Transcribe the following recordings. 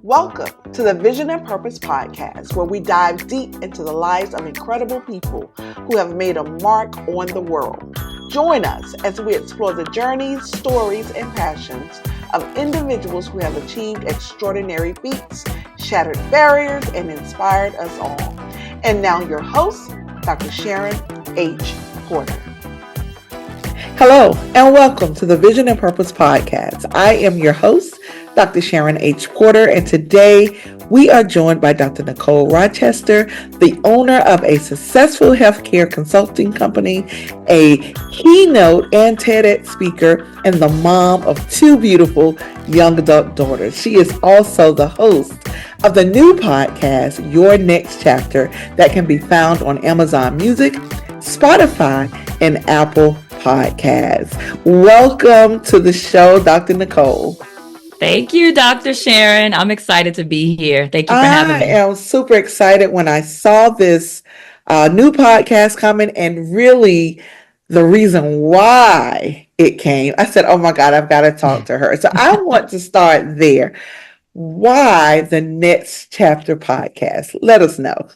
Welcome to the Vision and Purpose podcast, where we dive deep into the lives of incredible people who have made a mark on the world. Join us as we explore the journeys, stories, and passions of individuals who have achieved extraordinary feats, shattered barriers, and inspired us all. And now your host, Dr. Sharon H. Porter. Hello, and welcome to the Vision and Purpose podcast. I am your host, Dr. Sharon H. Porter, and today we are joined by Dr. Nicole Rochester, the owner of a successful healthcare consulting company, a keynote and TEDx speaker, and the mom of two beautiful young adult daughters. She is also the host of the new podcast, Your Next Chapter, that can be found on Amazon Music, Spotify, and Apple Podcasts. Welcome to the show, Dr. Nicole. Thank you, Dr. Sharon. I'm excited to be here. Thank you for having me. I am super excited when I saw this new podcast coming, and really the reason why it came. I said, oh my God, I've got to talk to her. So I want to start there. Why the Next Chapter podcast? Let us know.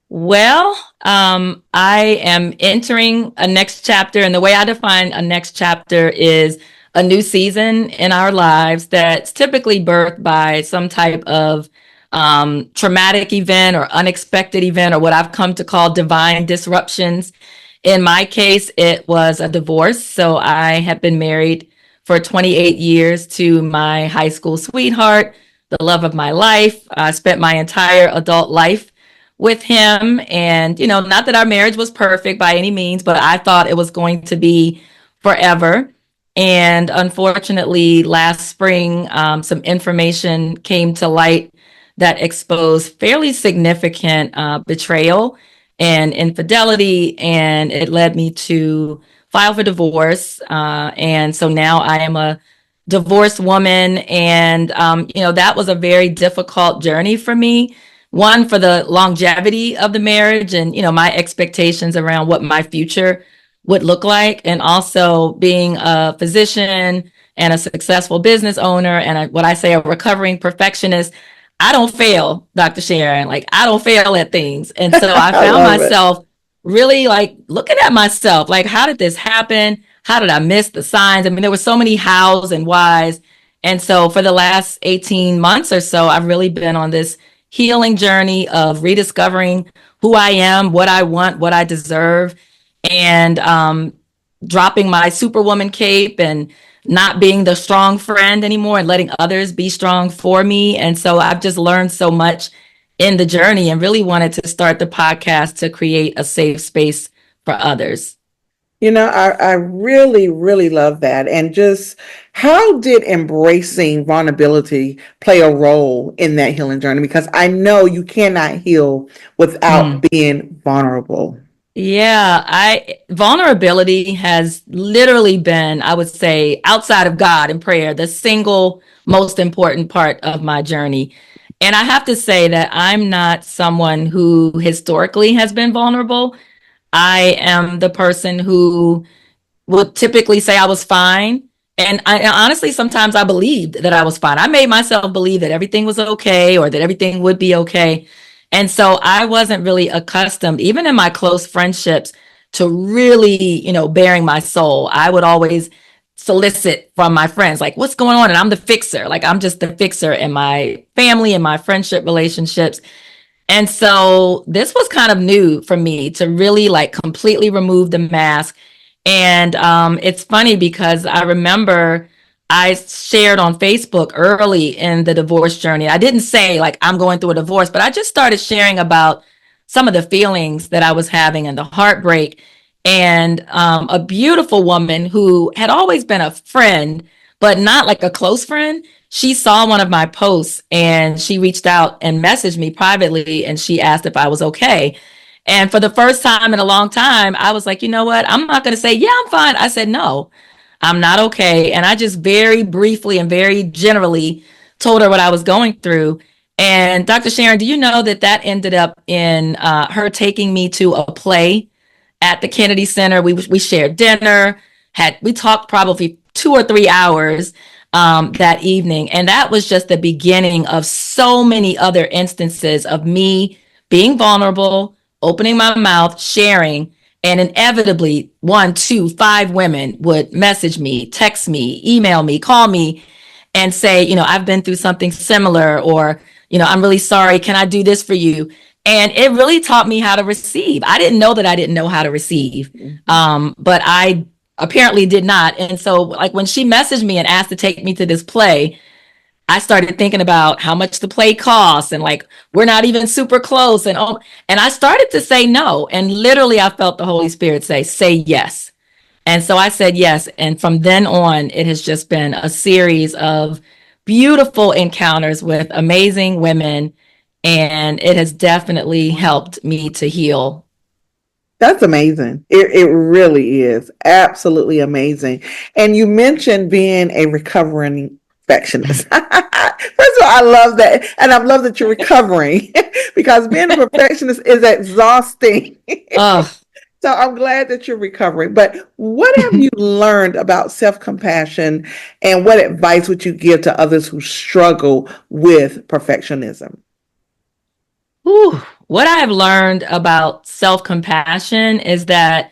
Well, I am entering a next chapter, and the way I define a next chapter is a new season in our lives that's typically birthed by some type of traumatic event or unexpected event, or what I've come to call divine disruptions. In my case, it was a divorce. So I have been married for 28 years to my high school sweetheart, the love of my life. I spent my entire adult life with him. And, not that our marriage was perfect by any means, but I thought it was going to be forever. And unfortunately, last spring, some information came to light that exposed fairly significant betrayal and infidelity, and it led me to file for divorce. And so now I am a divorced woman, and that was a very difficult journey for me. One, for the longevity of the marriage and my expectations around what my future would look like, and also being a physician and a successful business owner and what I say a recovering perfectionist. I don't fail, Dr. Sharon. I don't fail at things. And so I found myself really looking at myself, how did this happen? How did I miss the signs? I mean, there were so many hows and whys. And so for the last 18 months or so, I've really been on this healing journey of rediscovering who I am, what I want, what I deserve, and dropping my superwoman cape and not being the strong friend anymore and letting others be strong for me. And so I've just learned so much in the journey and really wanted to start the podcast to create a safe space for others. I really, really love that. And just how did embracing vulnerability play a role in that healing journey? Because I know you cannot heal without being vulnerable. Yeah, vulnerability has literally been, I would say, outside of God and prayer, the single most important part of my journey. And I have to say that I'm not someone who historically has been vulnerable. I am the person who would typically say I was fine. And honestly, sometimes I believed that I was fine. I made myself believe that everything was okay or that everything would be okay. And so I wasn't really accustomed, even in my close friendships, to really, bearing my soul. I would always solicit from my friends, what's going on? And I'm the fixer. I'm just the fixer in my family and my friendship relationships. And so this was kind of new for me to really completely remove the mask. And it's funny because I remember I shared on Facebook early in the divorce journey. I didn't say I'm going through a divorce, but I just started sharing about some of the feelings that I was having and the heartbreak. And a beautiful woman who had always been a friend, but not a close friend, she saw one of my posts and she reached out and messaged me privately, and she asked if I was okay. And for the first time in a long time, I was like, you know what? I'm not going to say, yeah, I'm fine. I said, no, I'm not okay. And I just very briefly and very generally told her what I was going through. And Dr. Sharon, do you know that ended up in her taking me to a play at the Kennedy Center? We shared dinner, we talked probably 2 or 3 hours. that evening. And that was just the beginning of so many other instances of me being vulnerable, opening my mouth, sharing. And inevitably, 1, 2, 5 women would message me, text me, email me, call me, and say, I've been through something similar, or, I'm really sorry. Can I do this for you? And it really taught me how to receive. I didn't know that I didn't know how to receive, but I apparently did not. And so, like, when she messaged me and asked to take me to this play, I started thinking about how much the play costs, and like, we're not even super close. And I started to say no. And literally, I felt the Holy Spirit say yes. And so I said yes. And from then on, it has just been a series of beautiful encounters with amazing women. And it has definitely helped me to heal. That's amazing. It really is absolutely amazing. And you mentioned being a recovering perfectionist. First of all, I love that. And I love that you're recovering because being a perfectionist is exhausting. Oh, So I'm glad that you're recovering. But what have you learned about self-compassion, and what advice would you give to others who struggle with perfectionism? whew. What I have learned about self-compassion is that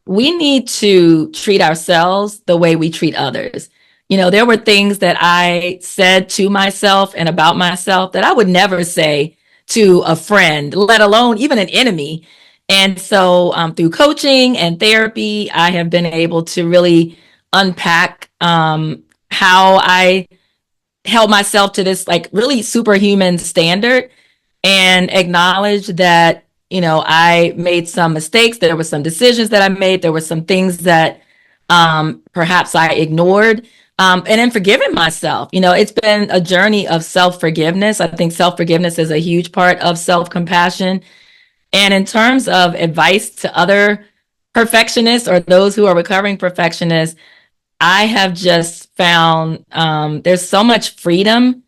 we need to treat ourselves the way we treat others. There were things that I said to myself and about myself that I would never say to a friend, let alone even an enemy. And so, through coaching and therapy, I have been able to really unpack how I held myself to this like really superhuman standard, and acknowledge that, I made some mistakes. There were some decisions that I made. There were some things that perhaps I ignored. And then forgiving myself. It's been a journey of self-forgiveness. I think self-forgiveness is a huge part of self-compassion. And in terms of advice to other perfectionists or those who are recovering perfectionists, I have just found there's so much freedom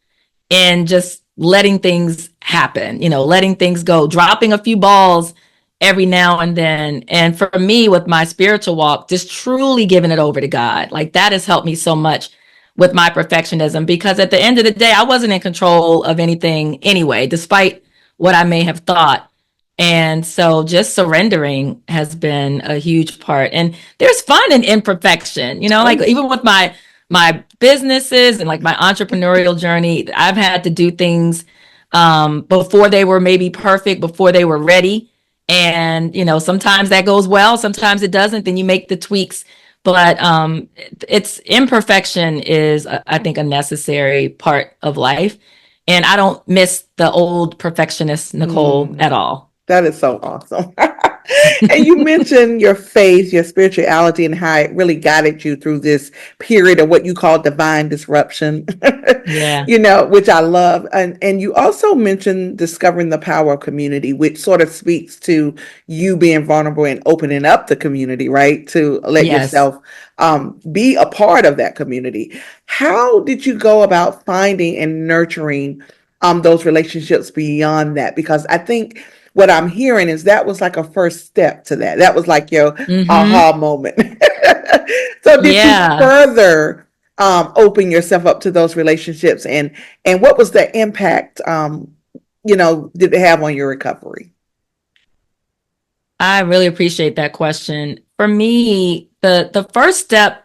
in just letting things happen, letting things go, dropping a few balls every now and then. And for me, with my spiritual walk, just truly giving it over to God, like that has helped me so much with my perfectionism, because at the end of the day, I wasn't in control of anything anyway, despite what I may have thought. And so just surrendering has been a huge part. And there's fun in imperfection, like even with my businesses and like my entrepreneurial journey, I've had to do things before they were maybe perfect, before they were ready. And, sometimes that goes well, sometimes it doesn't, then you make the tweaks. But it's imperfection is, I think, a necessary part of life. And I don't miss the old perfectionist Nicole at all. That is so awesome. And you mentioned your faith, your spirituality, and how it really guided you through this period of what you call divine disruption, Yeah. which I love. And you also mentioned discovering the power of community, which sort of speaks to you being vulnerable and opening up the community, right? To let Yes. yourself be a part of that community. How did you go about finding and nurturing those relationships beyond that? Because I think what I'm hearing is that was like a first step to that. That was like your Mm-hmm. aha moment. So did you Yeah. further open yourself up to those relationships, and what was the impact did it have on your recovery? I really appreciate that question. For me, the first step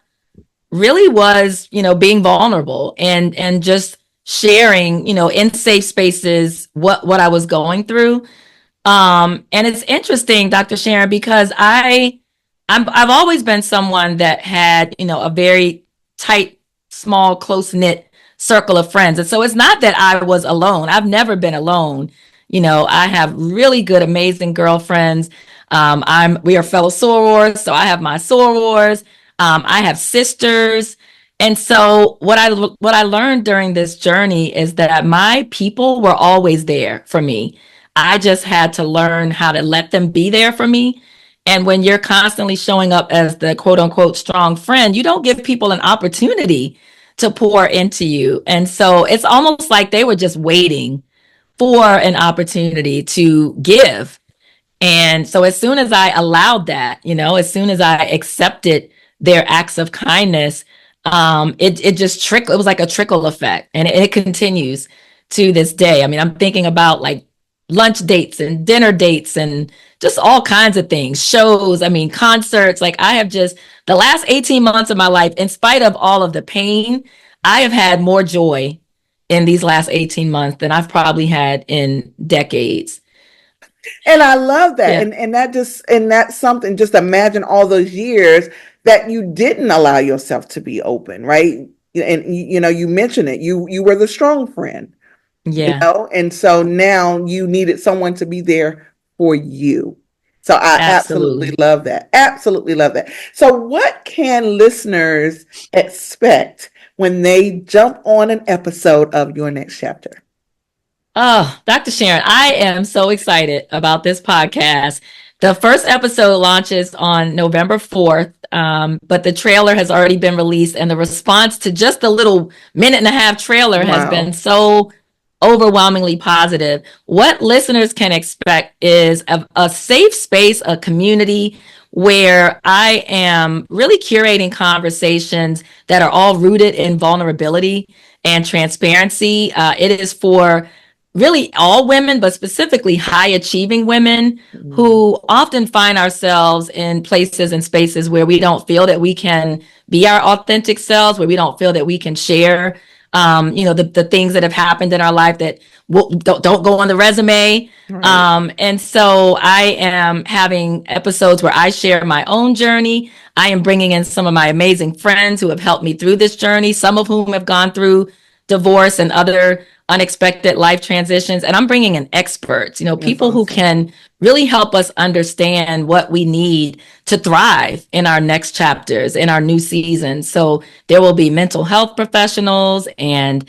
really was, being vulnerable and just sharing, in safe spaces what I was going through. And it's interesting, Dr. Sharon, because I've always been someone that had, a very tight, small, close knit circle of friends. And so it's not that I was alone. I've never been alone. I have really good, amazing girlfriends. We are fellow sorors, so I have my sorors. I have sisters. And so what I learned during this journey is that my people were always there for me. I just had to learn how to let them be there for me. And when you're constantly showing up as the quote unquote strong friend, you don't give people an opportunity to pour into you. And so it's almost like they were just waiting for an opportunity to give. And so as soon as I allowed that, as soon as I accepted their acts of kindness, it just it was like a trickle effect, and it continues to this day. I mean, I'm thinking about like lunch dates and dinner dates and just all kinds of things, shows, I mean, concerts. Like I have just the last 18 months of my life, in spite of all of the pain, I have had more joy in these last 18 months than I've probably had in decades. And I love that. Yeah. And that's something, just imagine all those years that you didn't allow yourself to be open, right? And you mentioned it. You were the strong friend, Yeah, and so now you needed someone to be there for you. So I absolutely absolutely. love that. Absolutely love that. So what can listeners expect when they jump on an episode of your next chapter? Oh, Dr. Sharon, I am so excited about this podcast. The first episode launches on November 4th, but the trailer has already been released, and the response to just the little minute and a half trailer has been Wow. so overwhelmingly positive. What listeners can expect is a safe space, a community where I am really curating conversations that are all rooted in vulnerability and transparency. It is for really all women, but specifically high achieving women Mm, who often find ourselves in places and spaces where we don't feel that we can be our authentic selves, where we don't feel that we can share, the things that have happened in our life that don't go on the resume. right. And so I am having episodes where I share my own journey. I am bringing in some of my amazing friends who have helped me through this journey, some of whom have gone through divorce and other unexpected life transitions. And I'm bringing in experts, That's people who awesome. can really help us understand what we need to thrive in our next chapters, in our new season. So there will be mental health professionals and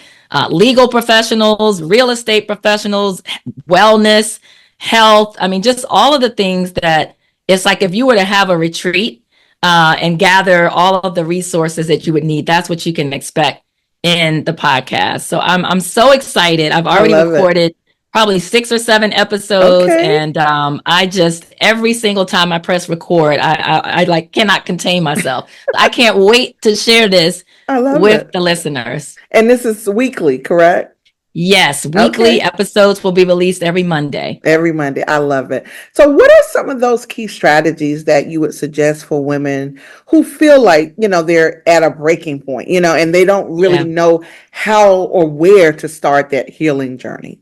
legal professionals, real estate professionals, wellness, health. I mean, just all of the things that it's like if you were to have a retreat and gather all of the resources that you would need, that's what you can expect in the podcast. So I'm so excited. I've I already love it. recorded probably 6 or 7 episodes, Okay. and I just every single time I press record, I like cannot contain myself. I can't wait to share this I love with it. the listeners. And this is weekly, correct? Yes, weekly Okay. episodes will be released every Monday. Every Monday. I love it. So, what are some of those key strategies that you would suggest for women who feel like, they're at a breaking point, and they don't really Yeah. know how or where to start that healing journey?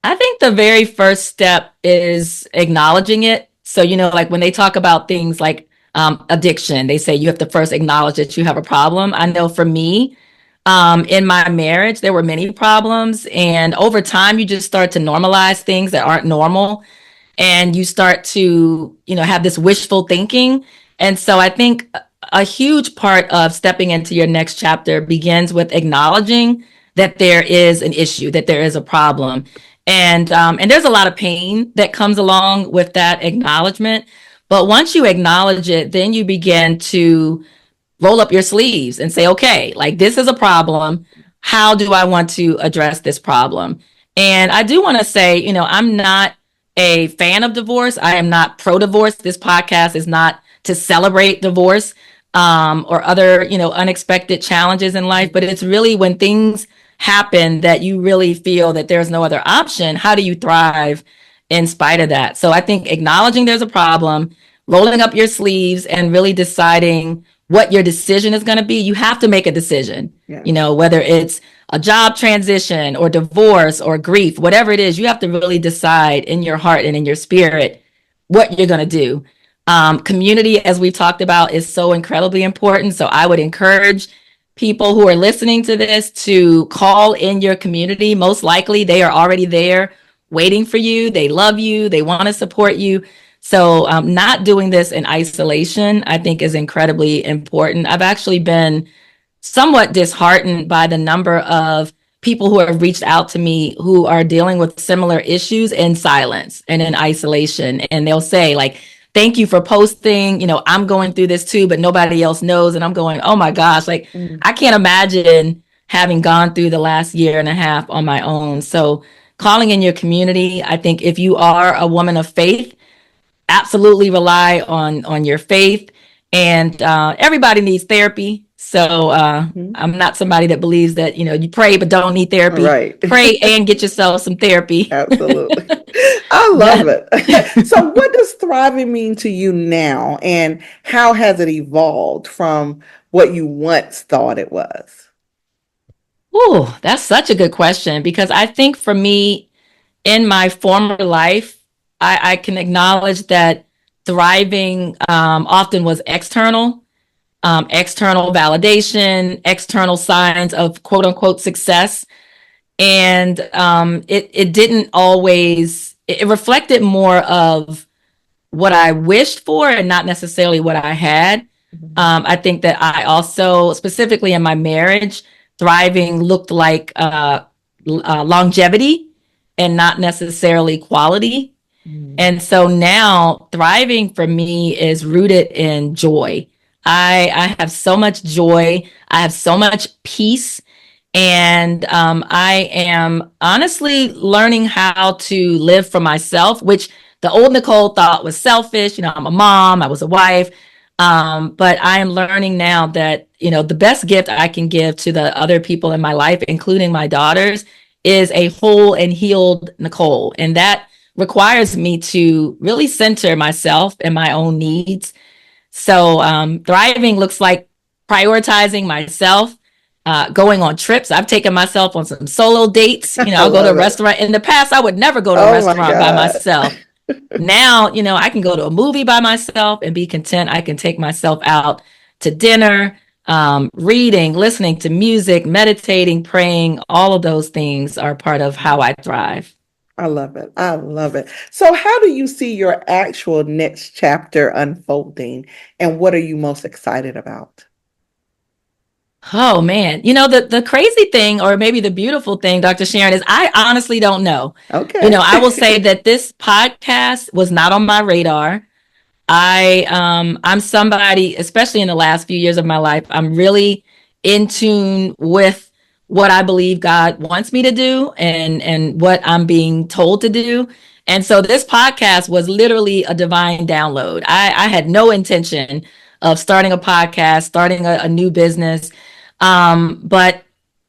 I think the very first step is acknowledging it. So, like when they talk about things like addiction, they say you have to first acknowledge that you have a problem. I know for me, in my marriage, there were many problems. And over time, you just start to normalize things that aren't normal. And you start to, have this wishful thinking. And so I think a huge part of stepping into your next chapter begins with acknowledging that there is an issue, that there is a problem. And there's a lot of pain that comes along with that acknowledgement. But once you acknowledge it, then you begin to roll up your sleeves and say, okay, like this is a problem. How do I want to address this problem? And I do want to say, I'm not a fan of divorce. I am not pro divorce. This podcast is not to celebrate divorce or other, unexpected challenges in life, but it's really when things happen that you really feel that there's no other option. How do you thrive in spite of that? So I think acknowledging there's a problem, rolling up your sleeves, and really deciding what your decision is going to be. You have to make a decision, Yeah. whether it's a job transition or divorce or grief, whatever it is, you have to really decide in your heart and in your spirit what you're going to do. Community, as we've talked about, is so incredibly important. So I would encourage people who are listening to this to call in your community. Most likely they are already there waiting for you. They love you. They want to support you. So not doing this in isolation, I think, is incredibly important. I've actually been somewhat disheartened by the number of people who have reached out to me who are dealing with similar issues in silence and in isolation. And they'll say, like, thank you for posting. I'm going through this too, but nobody else knows. And I'm going, oh my gosh, like, Mm. I can't imagine having gone through the last year and a half on my own. So, calling in your community, I think if you are a woman of faith, absolutely rely on your faith. And everybody needs therapy. So I'm not somebody that believes that, you pray but don't need therapy. Right. Pray and get yourself some therapy. Absolutely. I love it. So what does thriving mean to you now, and how has it evolved from what you once thought it was? Ooh, that's such a good question, because I think for me in my former life, I can acknowledge that thriving often was external validation, external signs of quote unquote success. And it didn't always, it reflected more of what I wished for and not necessarily what I had. I think that I also, specifically in my marriage, thriving looked like longevity and not necessarily quality. Mm. And so now thriving for me is rooted in joy. I have so much joy. I have so much peace. And I am honestly learning how to live for myself, which the old Nicole thought was selfish. I'm a mom, I was a wife. But I am learning now that, the best gift I can give to the other people in my life, including my daughters, is a whole and healed Nicole. And that requires me to really center myself and my own needs. So thriving looks like prioritizing myself, going on trips. I've taken myself on some solo dates. I I'll go to a love it. restaurant. In the past, I would never go to a Oh my restaurant by God. myself. Now, I can go to a movie by myself and be content. I can take myself out to dinner, reading, listening to music, meditating, praying. All of those things are part of how I thrive. I love it. I love it. So how do you see your actual next chapter unfolding, and what are you most excited about? Oh man, the crazy thing, or maybe the beautiful thing, Dr. Sharon, is I honestly don't know. Okay. I will say that this podcast was not on my radar. I'm somebody, especially in the last few years of my life, I'm really in tune with what I believe God wants me to do and what I'm being told to do. And so this podcast was literally a divine download. I had no intention of starting a podcast, starting a new business. But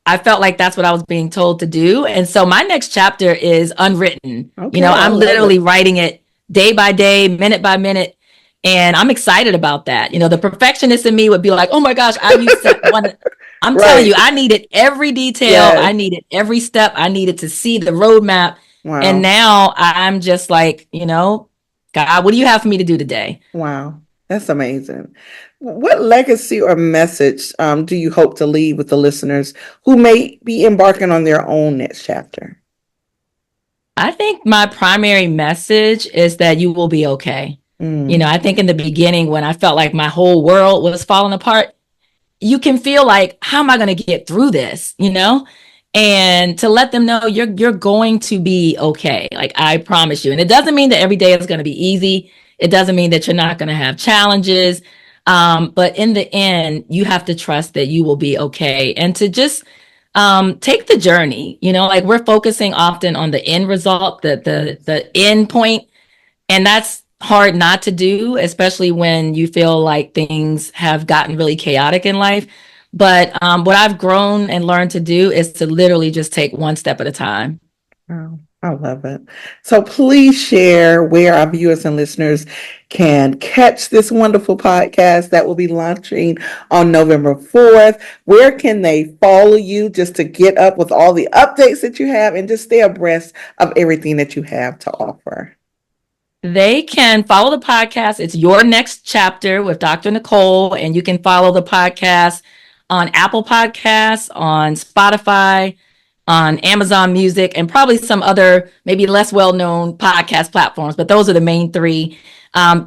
I felt like that's what I was being told to do. And so my next chapter is unwritten. Okay, I I'm love literally it. writing it day by day, minute by minute. And I'm excited about that. The perfectionist in me would be like, oh my gosh, I used to want. I'm telling Right. you, I needed every detail. Yes. I needed every step. I needed to see the roadmap. And Wow. now I'm just like, God, what do you have for me to do today? Wow. That's amazing. What legacy or message do you hope to leave with the listeners who may be embarking on their own next chapter? I think my primary message is that you will be okay. Mm. I think in the beginning, when I felt like my whole world was falling apart, you can feel like, how am I going to get through this? And to let them know you're going to be okay. Like, I promise you. And it doesn't mean that every day is going to be easy. It doesn't mean that you're not going to have challenges. But in the end, you have to trust that you will be okay, and to just take the journey. Like, we're focusing often on the end result, the end point, and that's hard not to do, especially when you feel like things have gotten really chaotic in life. But what I've grown and learned to do is to literally just take one step at a time. Oh, I love it. So please share where our viewers and listeners can catch this wonderful podcast that will be launching on November 4th. Where can they follow you just to get up with all the updates that you have and just stay abreast of everything that you have to offer? They can follow the podcast. It's Your Next Chapter with Dr. Nicole, and you can follow the podcast on Apple Podcasts, on Spotify, on Amazon Music, and probably some other maybe less well-known podcast platforms, but those are the main three.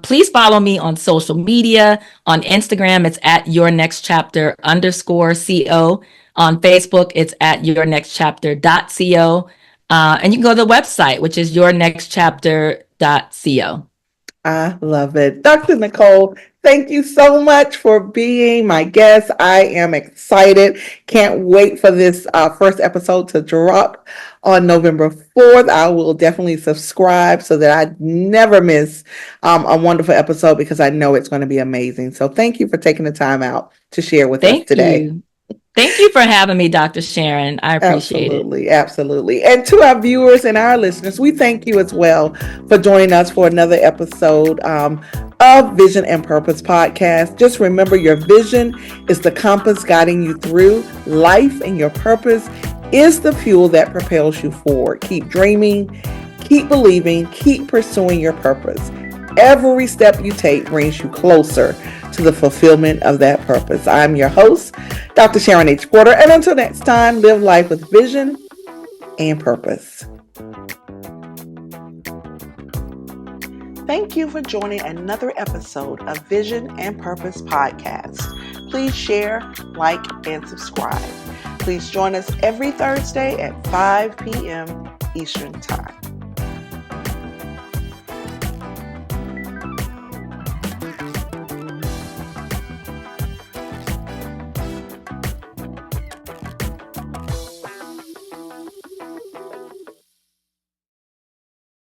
Please follow me on social media. On Instagram, it's at Your Next Chapter _CO. On Facebook, it's at yournextchapter.co. And you can go to the website, which is yournextchapter.co. I love it. Dr. Nicole, Thank you so much for being my guest. I am excited. Can't wait for this first episode to drop on November 4th. I will definitely subscribe so that I never miss a wonderful episode because I know it's going to be amazing. So thank you for taking the time out to share with us Thank today. you. Thank you for having me, Dr. Sharon. I appreciate it. Absolutely, absolutely. And to our viewers and our listeners, we thank you as well for joining us for another episode of Vision and Purpose Podcast. Just remember, your vision is the compass guiding you through life, and your purpose is the fuel that propels you forward. Keep dreaming, keep believing, keep pursuing your purpose. Every step you take brings you closer to the fulfillment of that purpose. I'm your host, Dr. Sharon H. Porter, and until next time, live life with vision and purpose. Thank you for joining another episode of Vision and Purpose Podcast. Please share, like, and subscribe. Please join us every Thursday at 5 p.m. Eastern Time.